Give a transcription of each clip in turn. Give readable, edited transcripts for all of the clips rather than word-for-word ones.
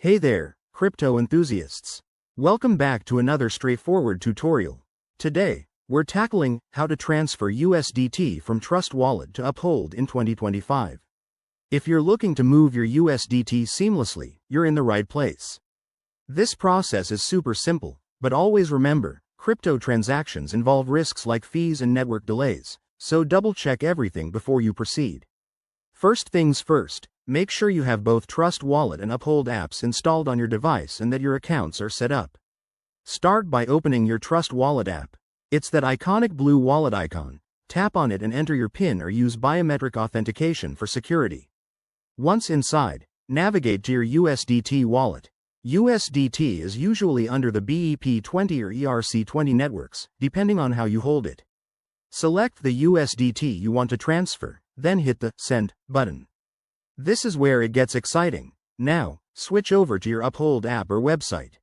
Hey there, crypto enthusiasts. Welcome back to another straightforward tutorial. Today, we're tackling how to transfer USDT from Trust Wallet to Uphold in 2025. If you're looking to move your USDT seamlessly, you're in the right place. This process is super simple, but always remember, crypto transactions involve risks like fees and network delays, so double-check everything before you proceed. First things first, make sure you have both Trust Wallet and Uphold apps installed on your device and that your accounts are set up. Start by opening your Trust Wallet app. It's that iconic blue wallet icon. Tap on it and enter your PIN or use biometric authentication for security. Once inside, navigate to your USDT wallet. USDT is usually under the BEP20 or ERC20 networks, depending on how you hold it. Select the USDT you want to transfer, then hit the Send button. This is where it gets exciting. Now, switch over to your Uphold app or website.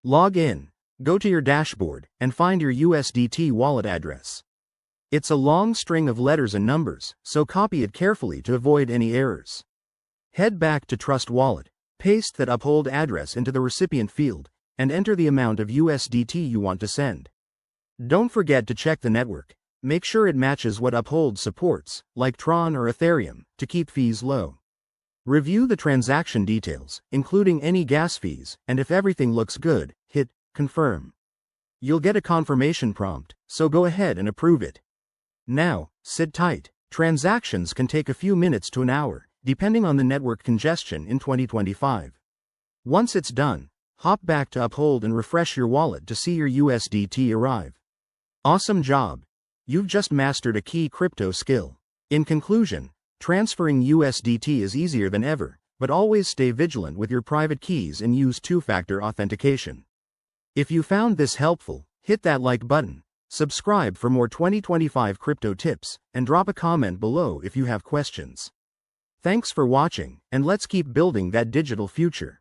Log in, go to your dashboard, and find your USDT wallet address. It's a long string of letters and numbers, so copy it carefully to avoid any errors. Head back to Trust Wallet, paste that Uphold address into the recipient field, and enter the amount of USDT you want to send. Don't forget to check the network. Make sure it matches what Uphold supports, like Tron or Ethereum, to keep fees low. Review the transaction details, including any gas fees, and if everything looks good, hit Confirm. You'll get a confirmation prompt, so go ahead and approve it. Now, sit tight. Transactions can take a few minutes to an hour, depending on the network congestion in 2025. Once it's done, hop back to Uphold and refresh your wallet to see your USDT arrive. Awesome job! You've just mastered a key crypto skill. In conclusion, transferring USDT is easier than ever, but always stay vigilant with your private keys and use two-factor authentication. If you found this helpful, hit that like button, subscribe for more 2025 crypto tips, and drop a comment below if you have questions. Thanks for watching, and let's keep building that digital future.